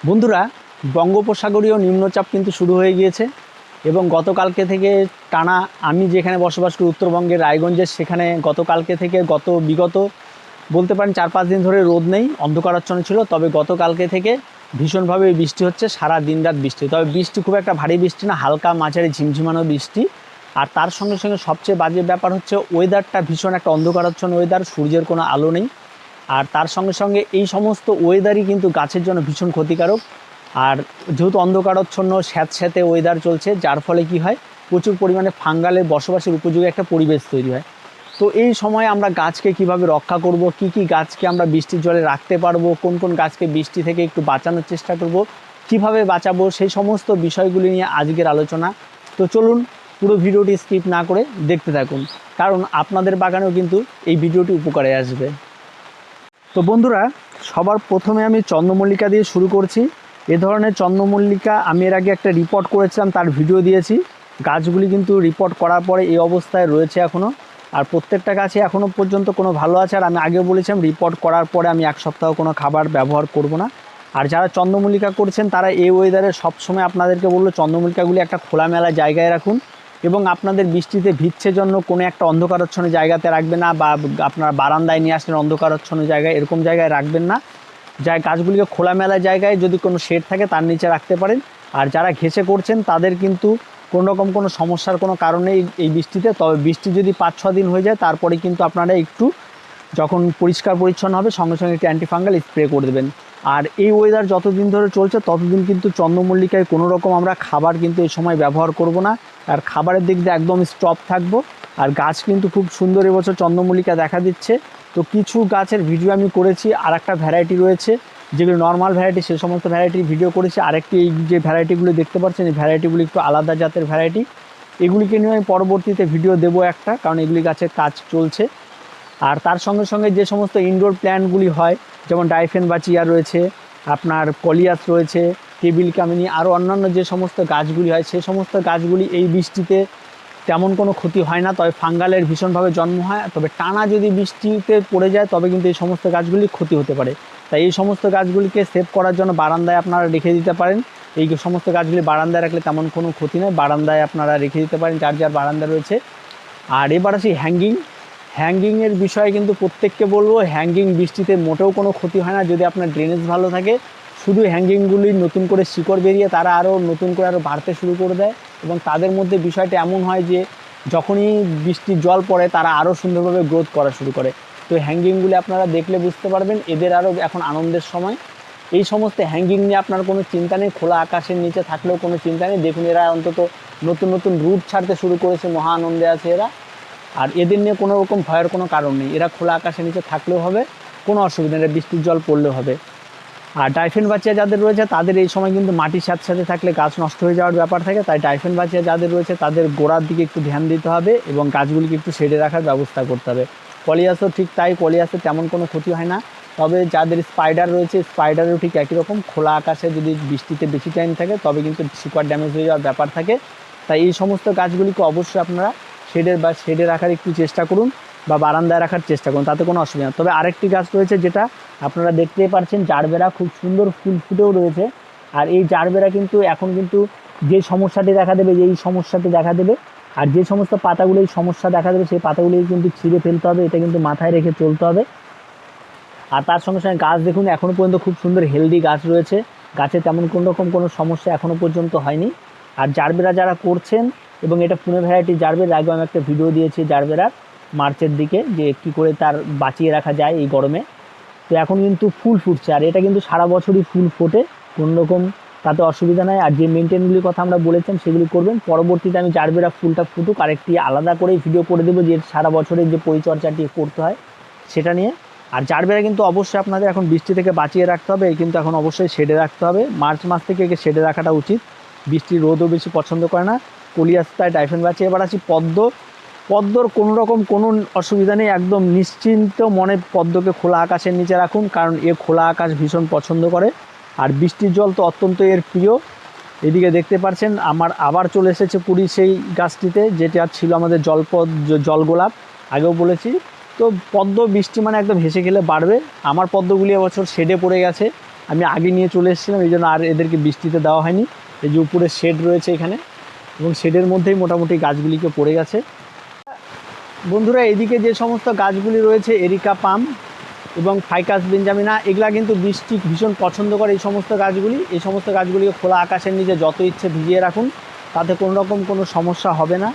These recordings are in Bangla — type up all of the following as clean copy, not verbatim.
বন্ধুরা, বঙ্গোপসাগরীয় নিম্নচাপ কিন্তু শুরু হয়ে গিয়েছে এবং গতকালকে থেকে টানা আমি যেখানে বসবাস করি উত্তরবঙ্গের রায়গঞ্জের, সেখানে গতকালকে থেকে বিগত বলতে পারেন 4-5 দিন ধরে রোদ নেই, অন্ধকারাচ্ছন্ন ছিল। তবে গতকালকে থেকে ভীষণভাবে বৃষ্টি হচ্ছে, সারা দিন রাত বৃষ্টি। তবে বৃষ্টি খুব একটা ভারী বৃষ্টি না, হালকা মাঝারি ঝিমঝিমানো বৃষ্টি। আর তার সঙ্গে সঙ্গে সবচেয়ে বাজে ব্যাপার হচ্ছে ওয়েদারটা ভীষণ একটা অন্ধকারাচ্ছন্ন ওয়েদার, সূর্যের কোনো আলো নেই। আর তার সঙ্গে সঙ্গে এই সমস্ত ওয়েদারই কিন্তু গাছের জন্য ভীষণ ক্ষতিকারক। আর যেহেতু অন্ধকারাচ্ছন্ন স্যাঁতস্যাঁতে ওয়েদার চলছে, যার ফলে কি হয়, প্রচুর পরিমাণে ফাঙ্গালের বসবাসের উপযোগী একটা পরিবেশ তৈরি হয়। তো এই সময় আমরা গাছকে কিভাবে রক্ষা করব, কি কি গাছকে আমরা বৃষ্টির জলে রাখতে পারবো, কোন কোন গাছকে বৃষ্টি থেকে একটু বাঁচানোর চেষ্টা করব, কিভাবে বাঁচাবো, সেই সমস্ত বিষয়গুলি নিয়ে আজকের আলোচনা। তো চলুন পুরো ভিডিওটি স্কিপ না করে দেখতে থাকুন, কারণ আপনাদের বাগানেও কিন্তু এই ভিডিওটি উপকারে আসবে। তো বন্ধুরা, সবার প্রথমে আমি চন্দ্রমল্লিকা দিয়ে শুরু করছি। এ ধরনের চন্দ্রমল্লিকা আমি এর আগে একটা রিপোর্ট করেছিলাম, তার ভিডিও দিয়েছি। গাছগুলি কিন্তু রিপোর্ট করার পরে এই অবস্থায় রয়েছে এখনও, আর প্রত্যেকটা গাছে এখনও পর্যন্ত কোনো ভালো আছে। আর আমি আগেও বলেছিলাম রিপোর্ট করার পরে আমি 1 সপ্তাহ কোনো খাবার ব্যবহার করব না। আর যারা চন্দ্রমল্লিকা করছেন তারা এই ওয়েদারে সবসময় আপনাদেরকে বললো চন্দ্রমল্লিকাগুলি একটা খোলামেলা জায়গায় রাখুন, এবং আপনাদের বৃষ্টিতে ভিজছে জন্য কোনো একটা অন্ধকারাচ্ছন্ন জায়গাতে রাখবেন না, বা আপনার বারান্দায় নিয়ে আসলেন অন্ধকারাচ্ছন্ন জায়গায়, এরকম জায়গায় রাখবেন না। যা গাছগুলিকে খোলামেলা জায়গায় যদি কোনো শেড থাকে তার নিচে রাখতে পারেন। আর যারা ঘেঁষে করছেন তাদের কিন্তু কোনো রকম কোনো সমস্যার কোনো কারণে এই বৃষ্টিতে, তবে বৃষ্টি যদি 5-6 দিন হয়ে যায় তারপরে কিন্তু আপনারা একটু যখন পরিষ্কার পরিচ্ছন্ন হবে সঙ্গে সঙ্গে একটু অ্যান্টিফাঙ্গাল স্প্রে করে দেবেন। আর এই ওয়েদার যতদিন ধরে চলছে ততদিন কিন্তু চন্দ্রমল্লিকায় কোনো রকম আমরা খাবার কিন্তু এই সময় ব্যবহার করব না। আর খাবারের দিক দিয়ে একদম স্টপ থাকবো। আর গাছ কিন্তু খুব সুন্দর এবছর চন্দ্রমল্লিকা দেখা দিচ্ছে। তো কিছু গাছের ভিডিও আমি করেছি, আর একটা ভ্যারাইটি রয়েছে যেগুলো নর্মাল ভ্যারাইটি, সে সমস্ত ভ্যারাইটির ভিডিও করেছি। আরেকটি এই যে ভ্যারাইটিগুলো দেখতে পাচ্ছেন, এই ভ্যারাইটিগুলো একটু আলাদা জাতের ভ্যারাইটি। এগুলিকে নিয়ে আমি পরবর্তীতে ভিডিও দেবো একটা, কারণ এগুলি গাছের কাজ চলছে। আর তার সঙ্গে সঙ্গে যে সমস্ত ইনডোর প্ল্যান্টগুলি হয়, যেমন ডাইফেন বা চিয়া রয়েছে, আপনার কলিয়াস রয়েছে, টেবিল কামিনী, আরও অন্যান্য যে সমস্ত গাছগুলি হয়, সে সমস্ত গাছগুলি এই বৃষ্টিতে তেমন কোনো ক্ষতি হয় না। তবে ফাঙ্গালের ভীষণভাবে জন্ম হয়, তবে টানা যদি বৃষ্টিতে পড়ে যায় তবে কিন্তু এই সমস্ত গাছগুলি ক্ষতি হতে পারে। তাই এই সমস্ত গাছগুলিকে সেভ করার জন্য বারান্দায় আপনারা রেখে দিতে পারেন। এই সমস্ত গাছগুলি বারান্দায় রাখলে তেমন কোনো ক্ষতি নেই, বারান্দায় আপনারা রেখে দিতে পারেন, যার যার বারান্দা রয়েছে। আর এবার আসি হ্যাঙ্গিংয়ের বিষয়ে কিন্তু প্রত্যেককে বলবো, হ্যাঙ্গিং বৃষ্টিতে মোটেও কোনো ক্ষতি হয় না যদি আপনার ড্রেনেজ ভালো থাকে। শুধু হ্যাঙ্গিংগুলি নতুন করে শিকড় বেরিয়ে তারা আরও নতুন করে আরও বাড়তে শুরু করে দেয়, এবং তাদের মধ্যে বিষয়টা এমন হয় যে যখনই বৃষ্টির জল পড়ে তারা আরও সুন্দরভাবে গ্রোথ করা শুরু করে। তো হ্যাঙ্গিংগুলি আপনারা দেখলে বুঝতে পারবেন এদের আরও এখন আনন্দের সময়। এই সমস্ত হ্যাঙ্গিং নিয়ে আপনার কোনো চিন্তা নেই, খোলা আকাশের নিচে থাকলেও কোনো চিন্তা নেই। দেখুন এরা অন্তত নতুন নতুন রুট ছাড়তে শুরু করেছে, মহা আনন্দে আছে এরা। আর এদের নিয়ে কোনো রকম ভয়ের কোনো কারণ নেই, এরা খোলা আকাশের নিচে থাকলেও হবে, কোনো অসুবিধা নেই, বৃষ্টির জল পড়লেও হবে। আর ডাইফেন বাচ্চা যাদের রয়েছে তাদের এই সময় কিন্তু মাটির সাথে থাকলে গাছ নষ্ট হয়ে যাওয়ার ব্যাপার থাকে। তাই ডাইফেন বাচ্চা যাদের রয়েছে তাদের গোড়ার দিকে একটু ধ্যান দিতে হবে এবং গাছগুলিকে একটু শেডে রাখার ব্যবস্থা করতে হবে। কলিয়াসও ঠিক তাই, কলিয়াসে তেমন কোনো ক্ষতি হয় না। তবে যাদের স্পাইডার রয়েছে, স্পাইডারও ঠিক একই রকম, খোলা আকাশে যদি বৃষ্টিতে বেশি টাইম থাকে তবে কিন্তু শিকড় ড্যামেজ হয়ে যাওয়ার ব্যাপার থাকে। তাই এই সমস্ত গাছগুলিকে অবশ্যই আপনারা শেডে রাখার একটু চেষ্টা করুন, বা বারান্দায় রাখার চেষ্টা করুন, তাতে কোনো অসুবিধা নেই। তবে আরেকটি গাছ রয়েছে যেটা আপনারা দেখতেই পাচ্ছেন, জারবেরা, খুব সুন্দর ফুল ফুটেও রয়েছে। আর এই জারবেরা কিন্তু এখন কিন্তু যে সমস্যাটি দেখা দেবে, আর যে সমস্ত পাতাগুলো এই সমস্যা দেখা দেবে সেই পাতাগুলি কিন্তু ছিঁড়ে ফেলতে হবে, এটা কিন্তু মাথায় রেখে চলতে হবে। আর তার সঙ্গে সঙ্গে গাছ দেখুন এখনও পর্যন্ত খুব সুন্দর হেলদি গাছ রয়েছে, গাছে তেমন কোনো রকম কোনো সমস্যা এখনও পর্যন্ত হয়নি। আর জারবেরা যারা করছেন, এবং এটা পুনে ভ্যারাইটি জারবেরা, আগে আমি একটা ভিডিও দিয়েছি জারবেরার মার্চের দিকে, যে কী করে তার বাঁচিয়ে রাখা যায় এই গরমে। তো এখন কিন্তু ফুল ফুটছে, আর এটা কিন্তু সারা বছরই ফুল ফোটে, কোনো রকম তাতে অসুবিধা নাই। আর যে মেনটেনগুলির কথা আমরা বলেছেন সেগুলি করবেন। পরবর্তীতে আমি জারবেরা ফুলটা ফুটুক আরেকটি আলাদা করেই ভিডিও করে দেবো, যে সারা বছরের যে পরিচর্যাটি করতে হয় সেটা নিয়ে। আর জারবেরা কিন্তু অবশ্যই আপনাদের এখন বৃষ্টি থেকে বাঁচিয়ে রাখতে হবে, কিন্তু এখন অবশ্যই শেডে রাখতে হবে। মার্চ মাস থেকে একে শেডে রাখাটা উচিত, বৃষ্টির রোদও বেশি পছন্দ করে না। কলিয়াস্তায় ডাইফেন বাঁচিয়ে। এবার আছি পদ্মর কোনো রকম কোনো অসুবিধা নেই, একদম নিশ্চিন্ত মনে পদ্মকে খোলা আকাশের নিচে রাখুন, কারণ এ খোলা আকাশ ভীষণ পছন্দ করে, আর বৃষ্টির জল তো অত্যন্ত এর প্রিয়। এদিকে দেখতে পাচ্ছেন আমার আবার চলে এসেছে পুরী সেই গাছটিতে, যেটা ছিল আমাদের জলগোলাপ, আগেও বলেছি। তো পদ্ম বৃষ্টি মানে একদম হেসে খেলে বাড়বে। আমার পদ্মগুলি এবছর শেডে পড়ে গেছে, আমি আগে নিয়ে চলে এসেছিলাম, এই জন্য আর এদেরকে বৃষ্টিতে দেওয়া হয়নি। এই যে উপরে শেড রয়েছে এখানে, এবং শেডের মধ্যেই মোটামুটি গাছগুলিকে পড়ে গেছে। বন্ধুরা, এদিকে যে সমস্ত গাছগুলি রয়েছে এরিকা পাম এবং ফাইকাস বেঞ্জামিনা, এগুলা কিন্তু বৃষ্টি ভীষণ পছন্দ করে। এই সমস্ত গাছগুলিকে খোলা আকাশের নিচে যত ইচ্ছে ভিজিয়ে রাখুন, তাতে কোনো রকম কোনো সমস্যা হবে না।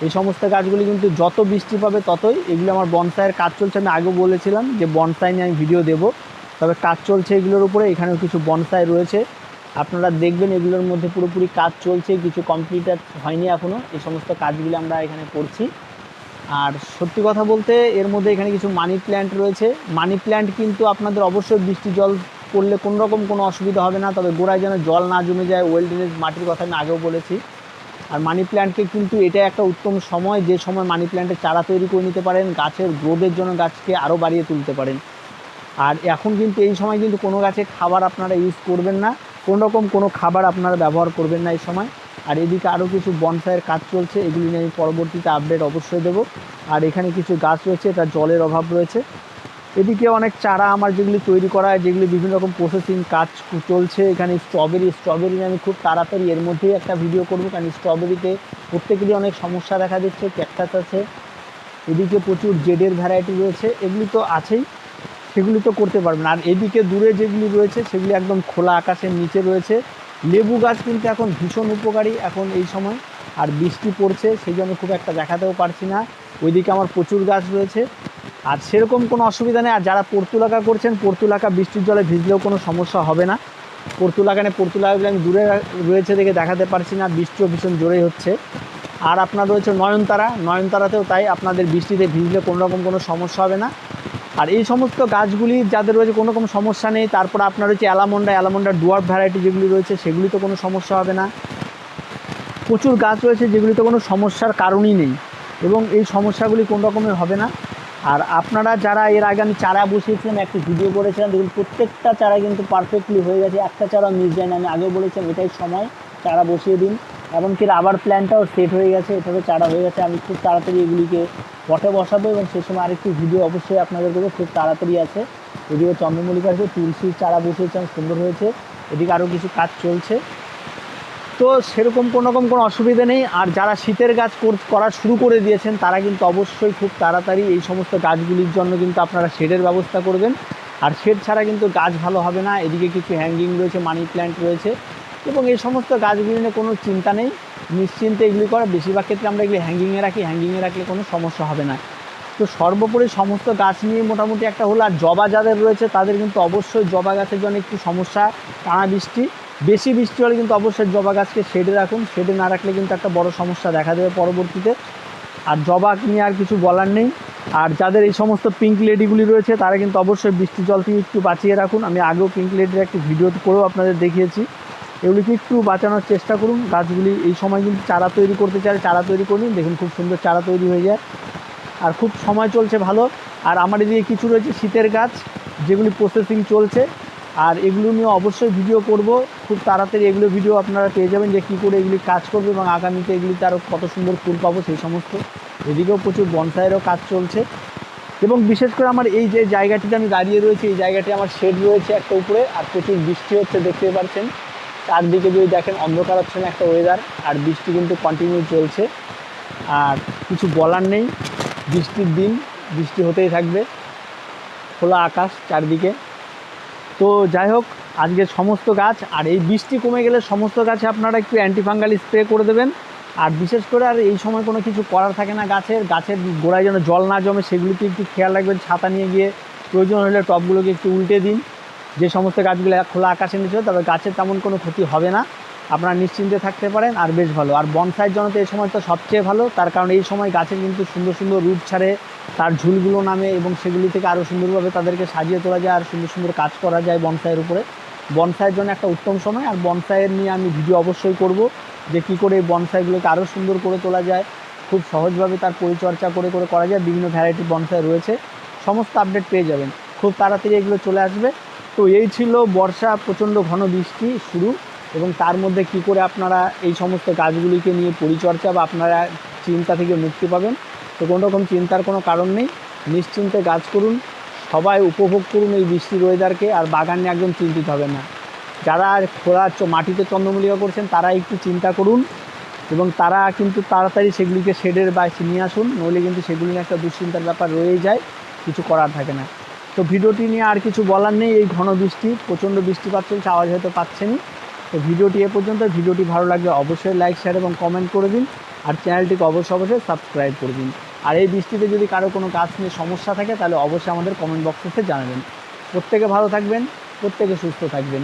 এই সমস্ত গাছগুলি কিন্তু যত বৃষ্টি পাবে ততই, এগুলো আমার বনসাইয়ের কাজ চলছে। আমি আগেও বলেছিলাম যে বনসাই নিয়ে আমি ভিডিও দেবো, তবে কাজ চলছে এগুলোর উপরে। এখানেও কিছু বনসাই রয়েছে, আপনারা দেখবেন এগুলোর মধ্যে পুরোপুরি কাজ চলছে, কিছু কমপ্লিটেড হয়নি এখনও। এই সমস্ত কাজগুলি আমরা এখানে করছি। আর সত্যি কথা বলতে এর মধ্যে এখানে কিছু মানি প্ল্যান্ট রয়েছে। মানি প্ল্যান্ট কিন্তু আপনাদের অবশ্যই বৃষ্টি জল পড়লে কোনো রকম কোনো অসুবিধা হবে না, তবে গোড়ায় যেন জল না জমে যায়, ওয়েল ড্রেনেজ মাটির কথা আমি আগেও বলেছি। আর মানি প্ল্যান্টকে কিন্তু এটা একটা উত্তম সময়, যে সময় মানি প্ল্যান্টের চারা তৈরি করে নিতে পারেন, গাছের গ্রোথের জন্য গাছকে আরও বাড়িয়ে তুলতে পারেন। আর এখন কিন্তু এই সময় কিন্তু কোনো গাছে খাবার আপনারা ইউজ করবেন না, কোনো রকম কোনো খাবার আপনারা ব্যবহার করবেন না এই সময়। আর এদিকে আরও কিছু বনসাইয়ের কাজ চলছে, এগুলি নিয়ে আমি পরবর্তীতে আপডেট অবশ্যই দেবো। আর এখানে কিছু গাছ রয়েছে, এটা জলের অভাব রয়েছে। এদিকে অনেক চারা আমার যেগুলি তৈরি করা হয়, যেগুলি বিভিন্ন রকম প্রসেসিং কাজ চলছে। এখানে স্ট্রবেরি নিয়ে আমি খুব তাড়াতাড়ি এর মধ্যেই একটা ভিডিও করবো, কারণ স্ট্রবেরিতে প্রত্যেকেরই অনেক সমস্যা দেখা দিচ্ছে। ক্যাকটাস আছে, এদিকে প্রচুর জেডের ভ্যারাইটি রয়েছে, এগুলি তো আছেই, সেগুলি তো করতে পারবেন। আর এদিকে দূরে যেগুলি রয়েছে সেগুলি একদম খোলা আকাশের নিচে রয়েছে। লেবু গাছ কিন্তু এখন ভীষণ উপকারী এখন এই সময়, আর বৃষ্টি পড়ছে সেই জন্য খুব একটা দেখাতেও পারছি না। ওইদিকে আমার প্রচুর গাছ রয়েছে, আর সেরকম কোনো অসুবিধা নেই। আর যারা পর্তুলাকা করছেন, পর্তুলাকা বৃষ্টির জলে ভিজলেও কোনো সমস্যা হবে না। পর্তুলাকাগুলো আমি দূরে রয়েছে দেখে দেখাতে পারছি না, বৃষ্টিও ভীষণ জোরেই হচ্ছে। আর আপনার রয়েছে নয়নতারাতেও তাই, আপনাদের বৃষ্টিতে ভিজলে কোনো রকম কোনো সমস্যা হবে না। আর এই সমস্ত গাছগুলি যাদের রয়েছে কোনো রকম সমস্যা নেই। তারপর আপনার রয়েছে অ্যালামন্ডা ডুয়ার্ফ ভ্যারাইটি যেগুলি রয়েছে সেগুলিতে কোনো সমস্যা হবে না। প্রচুর গাছ রয়েছে যেগুলিতে কোনো সমস্যার কারণই নেই, এবং এই সমস্যাগুলি কোনো রকমের হবে না। আর আপনারা যারা এর আগে আমি চারা বসিয়েছিলাম, একটি ভিডিও করেছিলাম, দেখুন প্রত্যেকটা চারা কিন্তু পারফেক্টলি হয়ে গেছে, একটা চারা মিস যায় না। আমি আগেও বলেছিলাম এটাই সময়, চারা বসিয়ে দিন। এমনকি রাবার প্ল্যান্টটাও সেট হয়ে গেছে, এটারও চারা হয়ে গেছে। আমি খুব তাড়াতাড়ি এগুলিকে পটে বসাবো, এবং সেই সময় আরেকটি ভিডিও অবশ্যই আপনাদের দেবো, খুব তাড়াতাড়ি আছে। এদিকে চন্দ্রমল্লিকা আছে, তুলসীর চারা বসিয়েছিলাম, সুন্দর হয়েছে। এদিকে আরও কিছু কাজ চলছে, তো সেরকম কোনো রকম কোনো অসুবিধা নেই। আর যারা শীতের গাছ করা শুরু করে দিয়েছেন, তারা কিন্তু অবশ্যই খুব তাড়াতাড়ি এই সমস্ত গাছগুলির জন্য কিন্তু আপনারা শেডের ব্যবস্থা করবেন। আর শেড ছাড়া কিন্তু গাছ ভালো হবে না। এদিকে কিছু হ্যাঙ্গিং রয়েছে, মানি প্ল্যান্ট রয়েছে, এবং এই সমস্ত গাছগুলি নিয়ে কোনো চিন্তা নেই, নিশ্চিন্তে এগুলি করা। বেশিরভাগ ক্ষেত্রে আমরা এগুলি হ্যাঙ্গিংয়ে রাখলে কোনো সমস্যা হবে না। তো সর্বোপরি সমস্ত গাছ নিয়ে মোটামুটি একটা হলো। আর জবা যাদের রয়েছে তাদের কিন্তু অবশ্যই জবা গাছের জন্য একটু সমস্যা, টানা বেশি বৃষ্টি হলে কিন্তু অবশ্যই জবা গাছকে শেডে রাখুন, শেডে না রাখলে কিন্তু একটা বড় সমস্যা দেখা দেবে পরবর্তীতে। আর জবা নিয়ে আর কিছু বলার নেই। আর যাদের এই সমস্ত পিঙ্ক লেডিগুলি রয়েছে তারা কিন্তু অবশ্যই বৃষ্টির জল থেকে একটু বাঁচিয়ে রাখুন। আমি আগেও পিঙ্ক লেডির একটি ভিডিও করেও আপনাদের দেখিয়েছি, এগুলিকে একটু বাঁচানোর চেষ্টা করুন। গাছগুলি এই সময় কিন্তু চারা তৈরি করতে চাইলে চারা তৈরি করুন, দেখুন খুব সুন্দর চারা তৈরি হয়ে যায়, আর খুব সময় চলছে ভালো। আর আমার এদিকে কিছু রয়েছে শীতের গাছ, যেগুলি প্রসেসিং চলছে, আর এগুলো নিয়ে অবশ্যই ভিডিও করব খুব তাড়াতাড়ি। এগুলো ভিডিও আপনারা পেয়ে যাবেন যে কী করে এগুলি কাজ করবে, এবং আগামীতে এগুলিতে আরও কত সুন্দর ফুল পাবো সেই সমস্ত। এদিকেও প্রচুর বনসাইয়েরও কাজ চলছে, এবং বিশেষ করে আমার এই যে জায়গাটিতে আমি দাঁড়িয়ে রয়েছি, এই জায়গাটি আমার শেড রয়েছে একটা উপরে, আর প্রচুর বৃষ্টি হচ্ছে দেখতে পাচ্ছেন। চারদিকে যদি দেখেন অন্ধকারাচ্ছন্ন একটা ওয়েদার, আর বৃষ্টি কিন্তু কন্টিনিউ চলছে। আর কিছু বলার নেই, বৃষ্টির দিন, বৃষ্টি হতেই থাকবে, খোলা আকাশ চারদিকে। তো যাই হোক, আজকে সমস্ত গাছ, আর এই বৃষ্টি কমে গেলে সমস্ত গাছে আপনারা একটু অ্যান্টিফাঙ্গাল স্প্রে করে দেবেন। আর বিশেষ করে আর এই সময় কোনো কিছু করার থাকে না, গাছের গোড়ায় যেন জল না জমে সেগুলিতে একটু খেয়াল রাখবেন। ছাতা নিয়ে গিয়ে প্রয়োজন হলে টবগুলোকে একটু উল্টে দিন, যে সমস্ত গাছগুলো খোলা আকাশের নিচে, তবে গাছের তেমন কোনো ক্ষতি হবে না, আপনারা নিশ্চিন্তে থাকতে পারেন। আর বেশ ভালো। আর বনসাইয়ের জন্য তো এই সময় তো সবচেয়ে ভালো, তার কারণ এই সময় গাছের কিন্তু সুন্দর সুন্দর রুট ছাড়ে, তার ঝুলগুলো নামে, এবং সেগুলি থেকে আরও সুন্দরভাবে তাদেরকে সাজিয়ে তোলা যায়, আর সুন্দর সুন্দর কাজ করা যায় বনসাইয়ের উপরে। বনসাইয়ের জন্য একটা উত্তম সময়। আর বনসাইয়ের নিয়ে আমি ভিডিও অবশ্যই করব, যে কী করে এই বনসাইগুলোকে আরও সুন্দর করে তোলা যায়, খুব সহজভাবে তার পরিচর্যা করে করা যায়। বিভিন্ন ভ্যারাইটির বনসাই রয়েছে, সমস্ত আপডেট পেয়ে যাবেন, খুব তাড়াতাড়ি এগুলো চলে আসবে। তো এই ছিল বর্ষা, প্রচণ্ড ঘন বৃষ্টি শুরু, এবং তার মধ্যে কি করে আপনারা এই সমস্ত গাছগুলিকে নিয়ে পরিচর্যা বা আপনারা চিন্তা থেকে মুক্তি পাবেন। তো কোনো রকম চিন্তার কোনো কারণ নেই, নিশ্চিন্তে গাছ করুন, সবাই উপভোগ করুন এই বৃষ্টির ওয়েদারকে, আর বাগান নিয়ে একদম চিন্তিত হবেন না। যারা খোলা মাটিতে চন্দ্রমল্লিকা করছেন তারা একটু চিন্তা করুন এবং তারা কিন্তু তাড়াতাড়ি সেগুলিকে শেডের বাইরে নিয়ে আসুন, নইলে কিন্তু সেগুলি নিয়ে একটা দুশ্চিন্তার ব্যাপার রয়েই যায়, কিছু করার থাকে না। তো ভিডিওটি নিয়ে আর কিছু বলার নেই, এই ঘন বৃষ্টি, প্রচণ্ড বৃষ্টিপাত চলছে, আওয়াজ হয়তো পাচ্ছেনই। তো ভিডিওটি এ পর্যন্ত। ভিডিওটি ভালো লাগলে অবশ্যই লাইক, শেয়ার এবং কমেন্ট করে দিন, আর চ্যানেলটিকে অবশ্যই সাবস্ক্রাইব করে দিন। আর এই বৃষ্টিতে যদি কারো কোনো গাছ নিয়ে সমস্যা থাকে তাহলে অবশ্যই আমাদের কমেন্ট বক্সে জানাবেন। প্রত্যেকে ভালো থাকবেন, প্রত্যেকে সুস্থ থাকবেন।